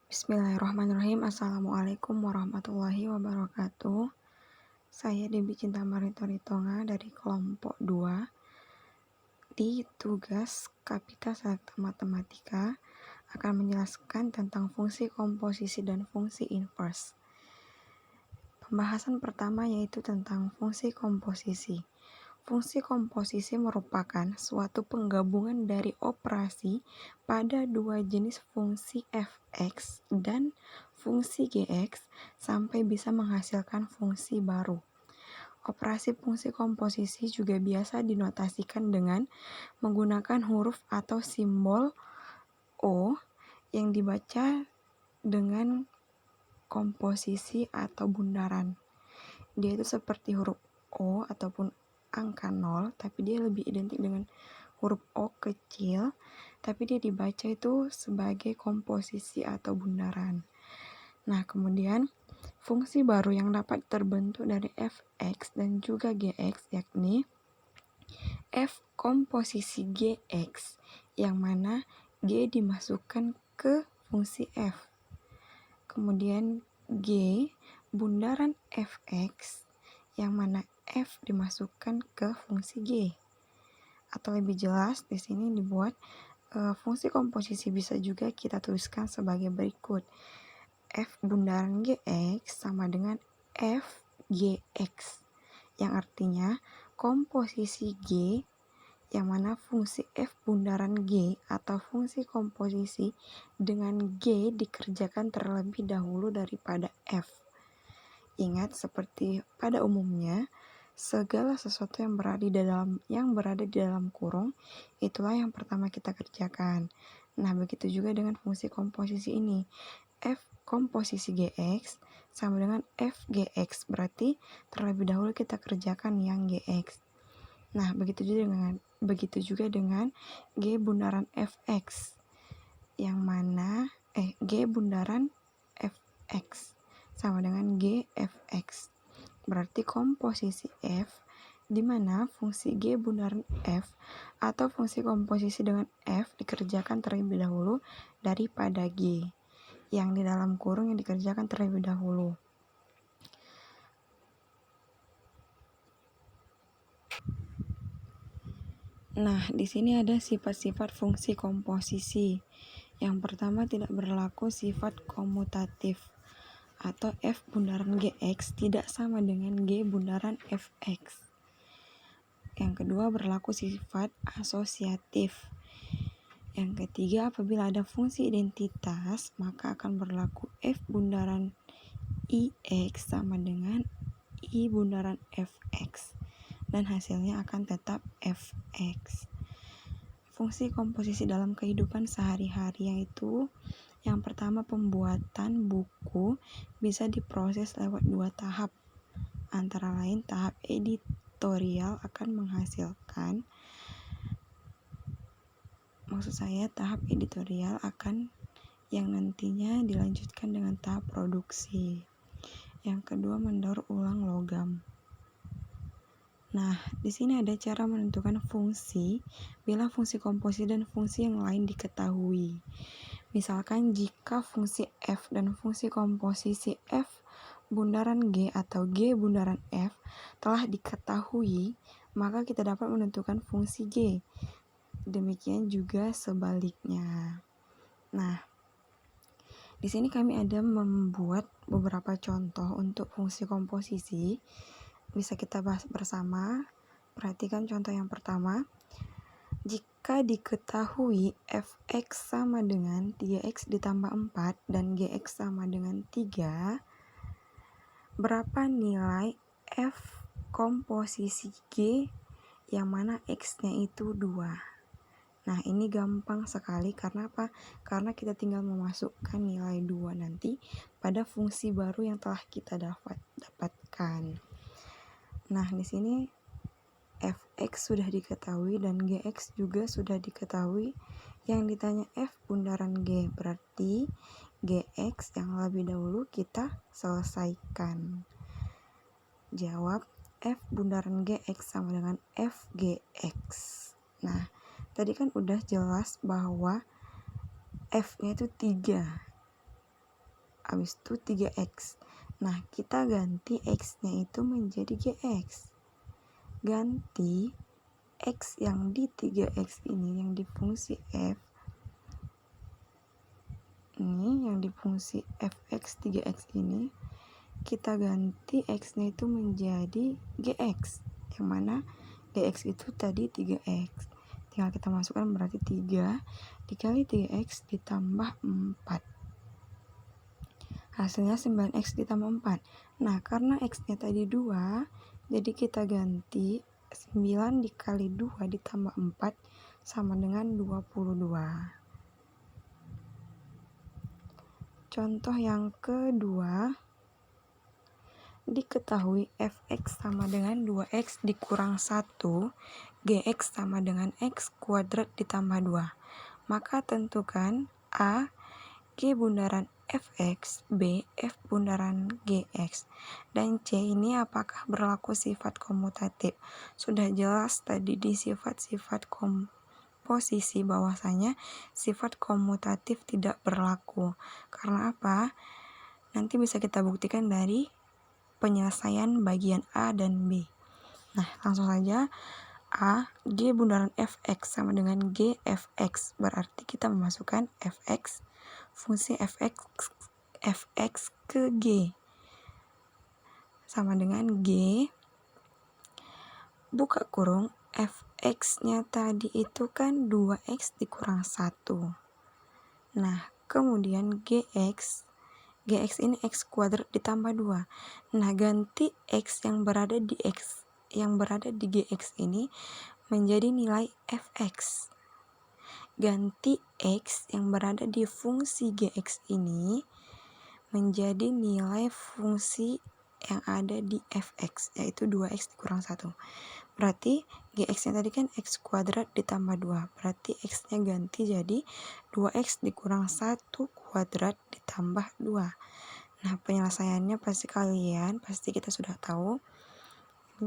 Bismillahirrahmanirrahim. Assalamualaikum warahmatullahi wabarakatuh. Saya Debi Cinta Maritoritonga dari kelompok 2 di tugas Kapita Selekta Matematika akan menjelaskan tentang fungsi komposisi dan fungsi inverse. Pembahasan pertama yaitu tentang fungsi komposisi. Fungsi komposisi merupakan suatu penggabungan dari operasi pada dua jenis fungsi f(x) dan fungsi g(x) sampai bisa menghasilkan fungsi baru. Operasi fungsi komposisi juga biasa dinotasikan dengan menggunakan huruf atau simbol O yang dibaca dengan komposisi atau bundaran. Dia itu seperti huruf O ataupun angka 0, tapi dia lebih identik dengan huruf O kecil, tapi dia dibaca itu sebagai komposisi atau bundaran. Nah, kemudian fungsi baru yang dapat terbentuk dari f(x) dan juga g(x) yakni f komposisi g(x) yang mana g dimasukkan ke fungsi f. Kemudian g bundaran f(x) yang mana f dimasukkan ke fungsi g. Atau lebih jelas di sini dibuat fungsi komposisi bisa juga kita tuliskan sebagai berikut. F bundaran gx sama dengan f gx, yang artinya komposisi g yang mana fungsi f bundaran g atau fungsi komposisi dengan g dikerjakan terlebih dahulu daripada f. Ingat, seperti pada umumnya, segala sesuatu yang berada di dalam kurung itulah yang pertama kita kerjakan. Nah, begitu juga dengan fungsi komposisi ini. F komposisi gx sama dengan f gx, berarti terlebih dahulu kita kerjakan yang gx. Nah, begitu juga dengan g bundaran fx yang mana g bundaran fx sama dengan gfx. Berarti komposisi f di mana fungsi g bundaran f atau fungsi komposisi dengan f dikerjakan terlebih dahulu daripada g yang di dalam kurung yang dikerjakan terlebih dahulu. Nah, di sini ada sifat-sifat fungsi komposisi. Yang pertama, tidak berlaku sifat komutatif atau f bundaran gx tidak sama dengan g bundaran fx. Yang kedua, berlaku sifat asosiatif. Yang ketiga, apabila ada fungsi identitas, maka akan berlaku f bundaran ix sama dengan i bundaran fx dan hasilnya akan tetap fx. Fungsi komposisi dalam kehidupan sehari-hari yaitu yang pertama, pembuatan buku bisa diproses lewat 2 tahap. Antara lain tahap editorial akan menghasilkan, tahap editorial akan yang nantinya dilanjutkan dengan tahap produksi. Yang kedua, mendaur ulang logam. Nah, di sini ada cara menentukan fungsi bila fungsi komposisi dan fungsi yang lain diketahui. Misalkan jika fungsi f dan fungsi komposisi f bundaran g atau g bundaran f telah diketahui, maka kita dapat menentukan fungsi g. Demikian juga sebaliknya. Nah, di sini kami ada membuat beberapa contoh untuk fungsi komposisi. Bisa kita bahas bersama. Perhatikan contoh yang pertama. Jika diketahui fx sama dengan 3x ditambah 4 dan gx sama dengan 3, berapa nilai f komposisi g yang mana x-nya itu 2? Nah, ini gampang sekali karena apa? Karena kita tinggal memasukkan nilai 2 nanti pada fungsi baru yang telah kita dapatkan. Nah, di sini fx sudah diketahui dan gx juga sudah diketahui. Yang ditanya f bundaran g, berarti gx yang lebih dahulu kita selesaikan. Jawab f bundaran gx sama dengan f gx. Nah, tadi kan udah jelas bahwa f-nya itu 3. habis itu 3x. Nah, kita ganti x-nya itu menjadi gx. Ganti x yang di 3x ini, yang di fungsi f, ini yang di fungsi fx 3x ini, kita ganti x-nya itu menjadi gx, yang mana gx itu tadi 3x. Tinggal kita masukkan, berarti 3 dikali 3x ditambah 4. Hasilnya 9x ditambah 4. Nah, karena x-nya tadi 2, jadi kita ganti 9 dikali 2 ditambah 4 sama dengan 22. Contoh yang kedua, diketahui fx sama dengan 2x dikurang 1, gx sama dengan x kuadrat ditambah 2. Maka tentukan A, G bundaran fx, B, F bundaran gx, dan C ini apakah berlaku sifat komutatif. Sudah jelas tadi di sifat-sifat komposisi bahwasanya sifat komutatif tidak berlaku. Karena apa? Nanti bisa kita buktikan dari penyelesaian bagian A dan B. Nah, langsung saja. A, G bundaran fx sama dengan G fx, berarti kita memasukkan fx, fungsi fx ke G sama dengan G, buka kurung, fx-nya tadi itu kan 2x dikurang 1. Nah, kemudian gx ini x kuadrat ditambah 2. Nah, ganti x yang berada di gx ini menjadi nilai fx. Ganti x yang berada di fungsi gx ini menjadi nilai fungsi yang ada di fx, yaitu 2x dikurang 1. Berarti gx-nya tadi kan x kuadrat ditambah 2. Berarti x-nya ganti jadi 2x dikurang 1 kuadrat ditambah 2. Nah, penyelesaiannya pasti kita sudah tahu.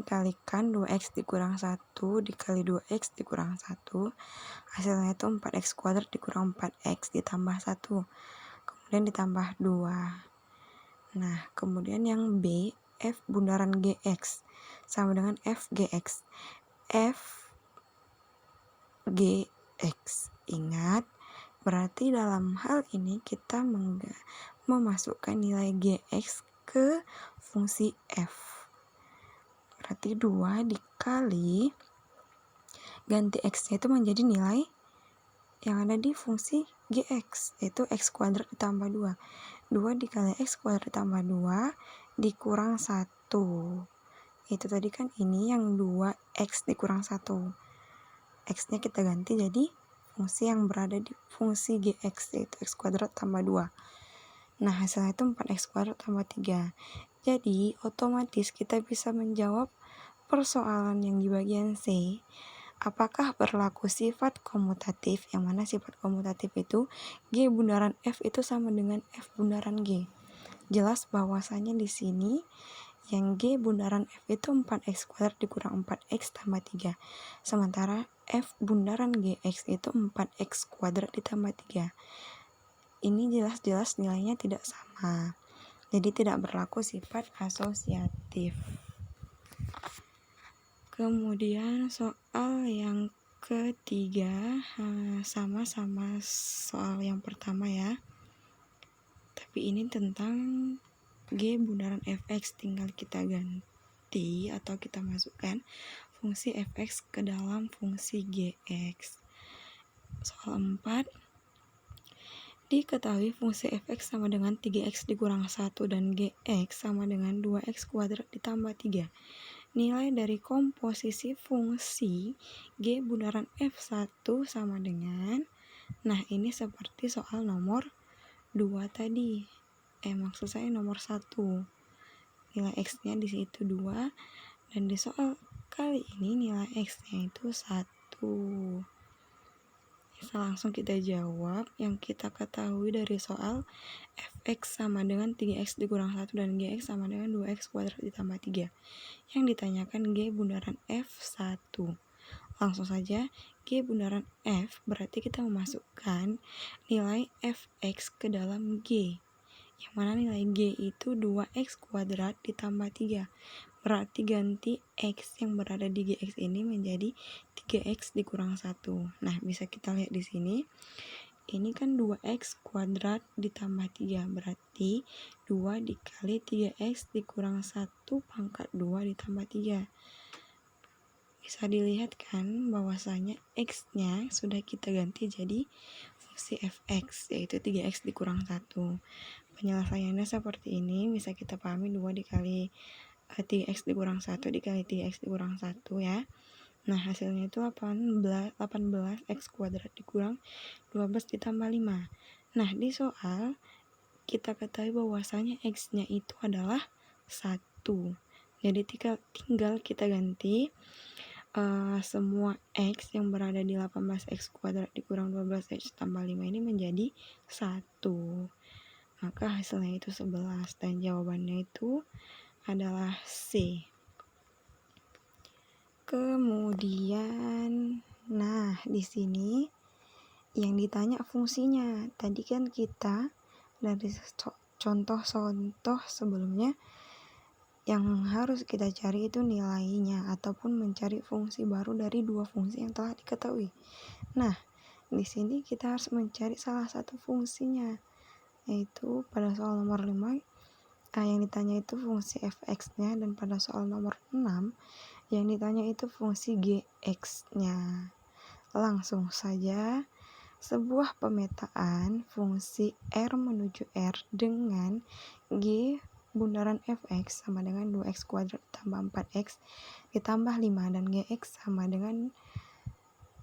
Kalikan 2x dikurang 1 dikali 2x dikurang 1, hasilnya itu 4x kuadrat dikurang 4x ditambah 1, kemudian ditambah 2. Nah, kemudian yang B, F bundaran gx sama dengan f gx. F gx, ingat, berarti dalam hal ini kita memasukkan nilai gx ke fungsi f. Berarti 2 dikali ganti x-nya itu menjadi nilai yang ada di fungsi gx, yaitu x kuadrat ditambah 2. 2 dikali x kuadrat ditambah 2 dikurang 1. Itu tadi kan ini yang 2x dikurang 1. X-nya kita ganti jadi fungsi yang berada di fungsi gx, yaitu x kuadrat tambah 2. Nah, hasilnya itu 4x kuadrat tambah 3. Jadi, otomatis kita bisa menjawab persoalan yang di bagian C. Apakah berlaku sifat komutatif? Yang mana sifat komutatif itu G bundaran F itu sama dengan F bundaran G. Jelas bahwasanya di sini yang G bundaran F itu 4x kuadrat dikurang 4x tambah 3. Sementara F bundaran GX itu 4x kuadrat ditambah 3. Ini jelas-jelas nilainya tidak sama. Jadi tidak berlaku sifat asosiatif. Kemudian soal yang ketiga, sama-sama soal yang pertama ya. Tapi ini tentang G bundaran fx, tinggal kita ganti atau kita masukkan fungsi fx ke dalam fungsi gx. Soal 4, diketahui fungsi fx sama dengan 3x dikurang 1 dan gx sama dengan 2x kuadrat ditambah 3. Nilai dari komposisi fungsi G bundaran F1 sama dengan, nah ini seperti soal nomor 2 tadi. Maksud saya nomor 1. Nilai X-nya di situ 2 dan di soal kali ini nilai X-nya itu 1. Bisa langsung kita jawab yang kita ketahui dari soal fx sama dengan 3x dikurang 1 dan gx sama dengan 2x kuadrat ditambah 3. Yang ditanyakan G bundaran F1. Langsung saja, G bundaran F berarti kita memasukkan nilai fx ke dalam G, yang mana nilai G itu 2x kuadrat ditambah 3. Berarti ganti X yang berada di GX ini menjadi 3x dikurang 1. Nah, bisa kita lihat di sini. Ini kan 2x kuadrat ditambah 3. Berarti 2 dikali 3x dikurang 1 pangkat 2 ditambah 3. Bisa dilihat kan bahwasanya X-nya sudah kita ganti jadi fungsi fx, yaitu 3x dikurang 1. Penyelesaiannya seperti ini, bisa kita pahami 2 dikali 3x dikurang 1 dikali 3x dikurang 1 ya. Nah, hasilnya itu 18x kuadrat dikurang 12 ditambah 5. Nah, di soal kita ketahui bahwasanya x-nya itu adalah 1. Jadi tinggal kita ganti semua x yang berada di 18x kuadrat dikurang 12x tambah 5 ini menjadi 1. Maka hasilnya itu 11 dan jawabannya itu adalah C. Kemudian, nah di sini yang ditanya fungsinya. Tadi kan kita dari contoh-contoh sebelumnya yang harus kita cari itu nilainya ataupun mencari fungsi baru dari dua fungsi yang telah diketahui. Nah, di sini kita harus mencari salah satu fungsinya, yaitu pada soal nomor 5 yang ditanya itu fungsi fx-nya, dan pada soal nomor 6 yang ditanya itu fungsi gx-nya. Langsung saja, sebuah pemetaan fungsi r menuju r dengan g bundaran fx sama dengan 2x kuadrat tambah 4x ditambah 5 dan gx sama dengan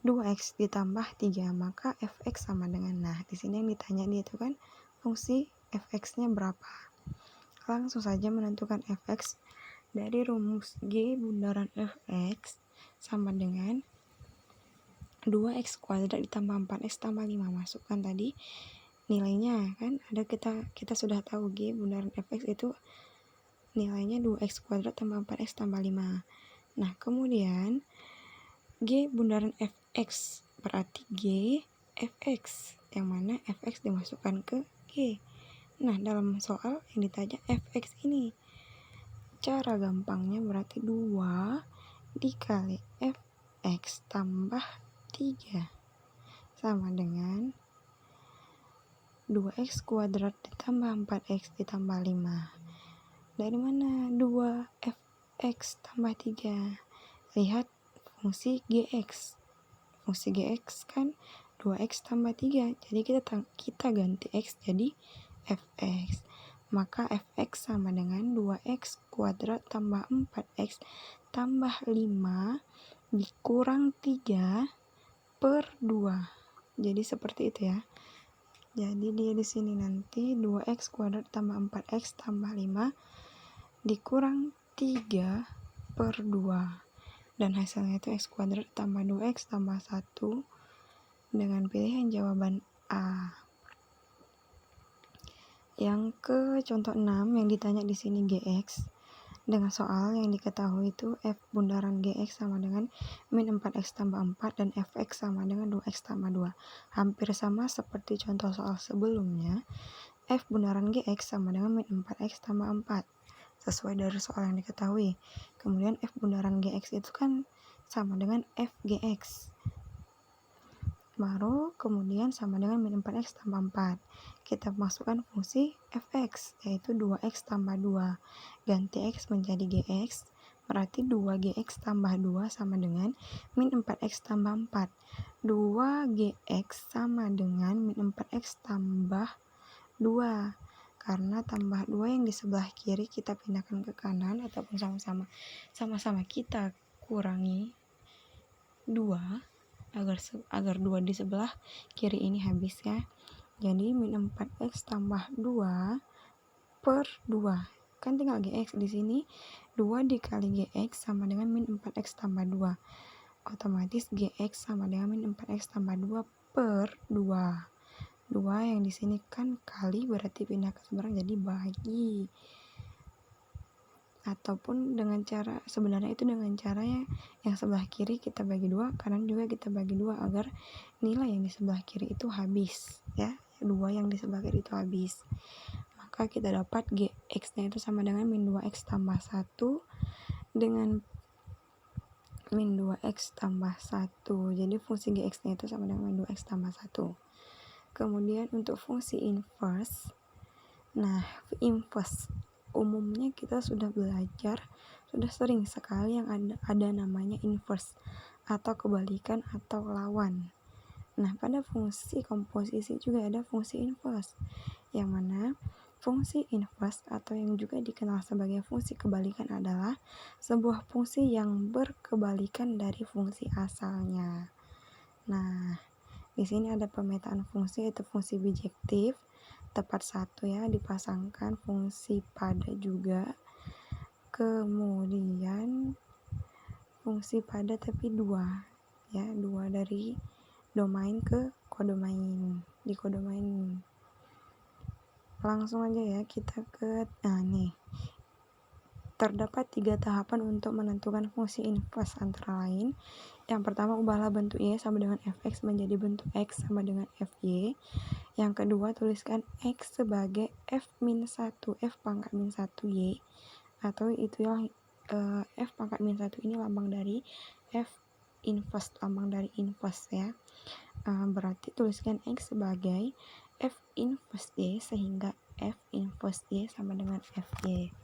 2x ditambah 3, maka fx sama dengan, nah di sini yang ditanya itu kan fungsi fx-nya berapa. Langsung saja menentukan fx dari rumus g bundaran fx sama dengan 2x kuadrat ditambah 4x tambah 5. Masukkan tadi nilainya kan, ada kita sudah tahu g bundaran fx itu nilainya 2x kuadrat tambah 4x tambah 5. Nah, kemudian g bundaran fx berarti g fx, yang mana fx dimasukkan ke g. Nah, dalam soal yang ditanya fx ini, cara gampangnya berarti 2 dikali fx tambah 3 sama dengan 2x kuadrat ditambah 4x ditambah 5. Dari mana 2 fx tambah 3? Lihat fungsi gx. Fungsi gx kan 2x tambah 3. Jadi kita ganti x jadi fx. Maka fx sama dengan 2x kuadrat tambah 4x tambah 5 dikurang 3 per 2. Jadi seperti itu ya. Jadi dia di sini nanti 2x kuadrat tambah 4x tambah 5 dikurang 3 per 2. Dan hasilnya itu x kuadrat tambah 2x tambah 1 dengan pilihan jawaban A. Yang ke contoh 6 yang ditanya di sini gx. Dengan soal yang diketahui itu f bundaran gx sama dengan min 4x tambah 4 dan fx sama dengan 2x tambah 2. Hampir sama seperti contoh soal sebelumnya. F bundaran gx sama dengan min 4x tambah 4. Sesuai dari soal yang diketahui. Kemudian f bundaran gx itu kan sama dengan f gx. Baru kemudian sama dengan min 4x tambah 4. Kita masukkan fungsi fx, yaitu 2x tambah 2. Ganti x menjadi gx, berarti 2gx tambah 2 sama dengan min 4x tambah 4. 2gx sama dengan min 4x tambah 2. Karena tambah 2 yang di sebelah kiri kita pindahkan ke kanan ataupun sama-sama kita kurangi 2 agar 2 di sebelah kiri ini habis ya. Jadi min 4x tambah 2 per 2. Kan tinggal gx di sini. 2 dikali gx sama dengan min 4x tambah 2. Otomatis gx sama dengan min 4x tambah 2 per 2. 2 yang di sini kan kali, berarti pindah ke seberang jadi bagi. Ataupun dengan cara, sebenarnya itu dengan cara yang sebelah kiri kita bagi 2, kanan juga kita bagi 2 agar nilai yang di sebelah kiri itu habis ya. 2 yang di sebelah kiri itu habis. Maka maka kita dapat Gx-nya itu sama dengan min 2x tambah 1 dengan min 2x tambah 1. Jadi fungsi Gx-nya itu sama dengan min 2x tambah 1. Kemudian untuk fungsi inverse, nah inverse umumnya kita sudah belajar, sudah sering sekali yang ada namanya inverse atau kebalikan atau lawan. Nah, pada fungsi komposisi juga ada fungsi inverse, yang mana fungsi inverse atau yang juga dikenal sebagai fungsi kebalikan adalah sebuah fungsi yang berkebalikan dari fungsi asalnya. Nah, di sini ada pemetaan fungsi, yaitu fungsi bijektif, tepat satu ya, dipasangkan fungsi pada juga. Kemudian fungsi pada tapi dua ya, dua dari domain ke kodomain, di kodomain. Langsung aja ya kita ke nih. Terdapat 3 tahapan untuk menentukan fungsi inverse, antara lain yang pertama, ubahlah bentuk y sama dengan fx menjadi bentuk x sama dengan fy. Yang kedua, tuliskan x sebagai f-1 f pangkat min 1 y, atau itulah f pangkat min 1 ini lambang dari f inverse, lambang dari inverse ya. Berarti tuliskan x sebagai f inverse y sehingga f inverse y sama dengan fy.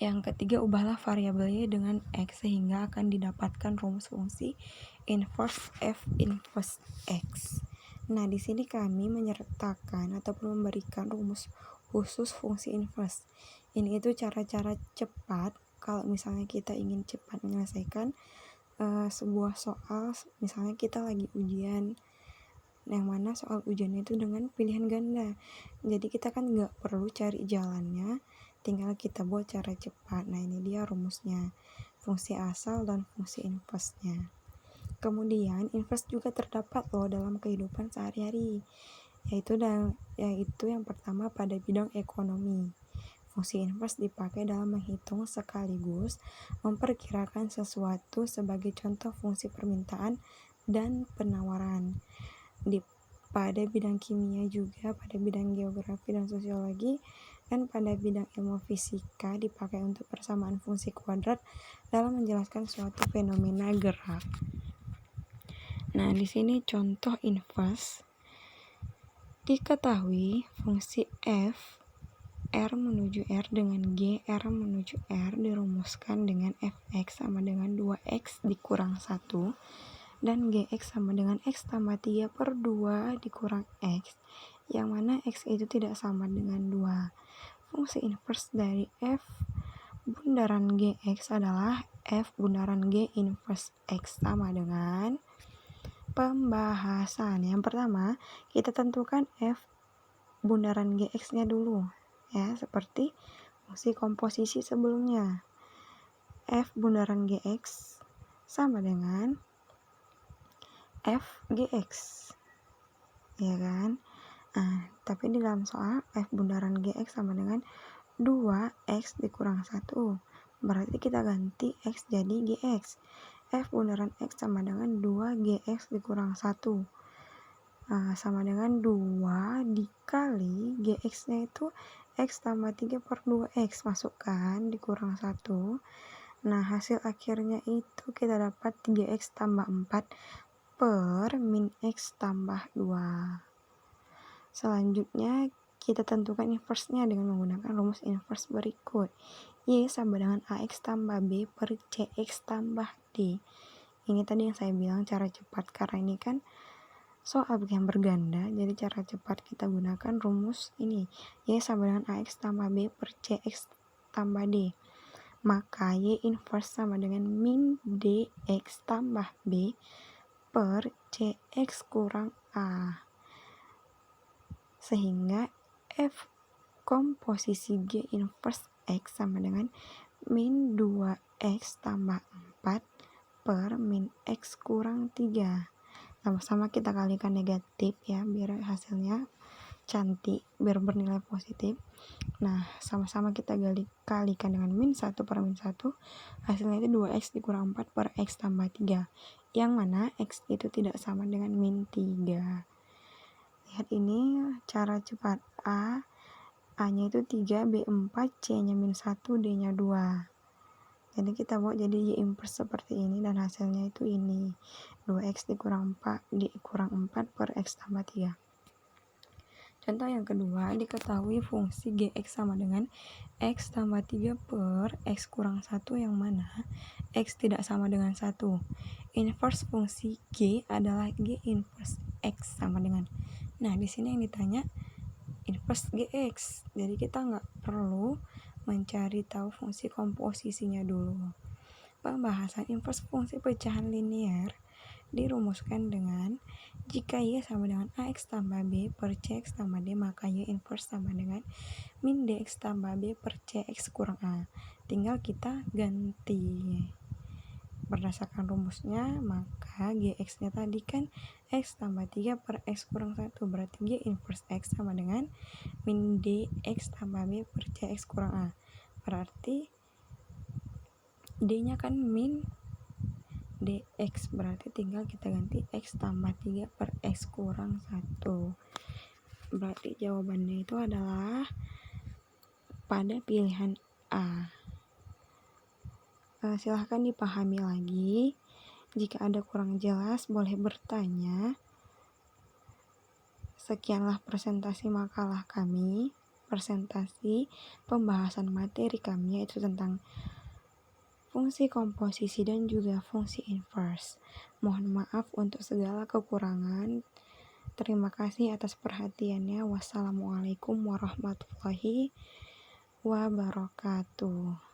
Yang ketiga, ubahlah variabel y dengan x sehingga akan didapatkan rumus fungsi inverse f inverse x. Nah, di sini kami menyertakan ataupun memberikan rumus khusus fungsi inverse. Ini itu cara-cara cepat kalau misalnya kita ingin cepat menyelesaikan sebuah soal, misalnya kita lagi ujian, yang mana soal ujiannya itu dengan pilihan ganda. Jadi kita kan nggak perlu cari jalannya, tinggal kita buat cara cepat. Nah, ini dia rumusnya, fungsi asal dan fungsi inverse-nya. Kemudian inverse juga terdapat loh dalam kehidupan sehari-hari, yaitu yang pertama pada bidang ekonomi. Fungsi inverse dipakai dalam menghitung sekaligus memperkirakan sesuatu sebagai contoh fungsi permintaan dan penawaran. Pada bidang kimia juga, pada bidang geografi dan sosiologi, dan pada bidang ilmu fisika dipakai untuk persamaan fungsi kuadrat dalam menjelaskan suatu fenomena gerak. Nah, di sini contoh inverse. Diketahui fungsi f R menuju R dengan G R menuju R dirumuskan dengan fx sama dengan 2x dikurang 1 dan gx sama dengan x tambah 3 per 2 dikurang x, yang mana x itu tidak sama dengan 2. Fungsi inverse dari f bundaran gx adalah f bundaran g inverse x sama dengan pembahasan. Yang pertama, kita tentukan f bundaran gx nya dulu ya, seperti fungsi komposisi sebelumnya. F bundaran gx sama dengan f gx, ya kan? Nah, tapi di dalam soal f bundaran gx sama dengan 2x dikurang 1, berarti kita ganti x jadi gx. F bundaran x sama dengan 2gx dikurang 1, sama dengan 2 dikali gx nya itu x tambah 3 per 2x, masukkan dikurang 1. Nah, hasil akhirnya itu kita dapat 3x tambah 4 per min x tambah 2. Selanjutnya kita tentukan inverse-nya dengan menggunakan rumus inverse berikut. Y sama dengan AX tambah B per CX tambah D. Ini tadi yang saya bilang cara cepat, karena ini kan soal yang berganda, jadi cara cepat kita gunakan rumus ini. Y sama dengan AX tambah B per CX tambah D. Maka Y inverse sama dengan min DX tambah B per CX kurang A. Sehingga F komposisi G inverse X sama dengan min 2X tambah 4 per min X kurang 3. Sama-sama kita kalikan negatif ya, biar hasilnya cantik, biar bernilai positif. Nah, sama-sama kita kalikan dengan min 1 per min 1, hasilnya itu 2X dikurang 4 per X tambah 3, yang mana X itu tidak sama dengan min 3. Lihat ini cara cepat A A-nya itu 3, B 4, C-nya -1, D-nya 2. Jadi kita buat jadi Y inverse seperti ini dan hasilnya itu ini. 2x dikurang 4 per x tambah 3. Contoh yang kedua, diketahui fungsi gx sama dengan x tambah 3 per x kurang 1 yang mana x tidak sama dengan 1. Inverse fungsi g adalah g inverse x sama dengan. Nah, di sini yang ditanya inverse gx. Jadi kita nggak perlu mencari tahu fungsi komposisinya dulu. Pembahasan inverse fungsi pecahan linear dirumuskan dengan jika Y sama dengan AX tambah B per CX tambah D, maka Y inverse sama dengan min DX tambah B per CX kurang A. Tinggal kita ganti berdasarkan rumusnya, maka GX-nya tadi kan X tambah 3 per X kurang 1, berarti Y inverse X sama dengan min DX tambah B per CX kurang A. Berarti D-nya kan min dx, berarti tinggal kita ganti x tambah 3 per x kurang 1. Berarti jawabannya itu adalah pada pilihan A. Silahkan dipahami lagi. Jika ada kurang jelas boleh bertanya. Sekianlah presentasi makalah kami, presentasi pembahasan materi kami, yaitu tentang fungsi komposisi dan juga fungsi inverse. Mohon maaf untuk segala kekurangan. Terima kasih atas perhatiannya. Wassalamualaikum warahmatullahi wabarakatuh.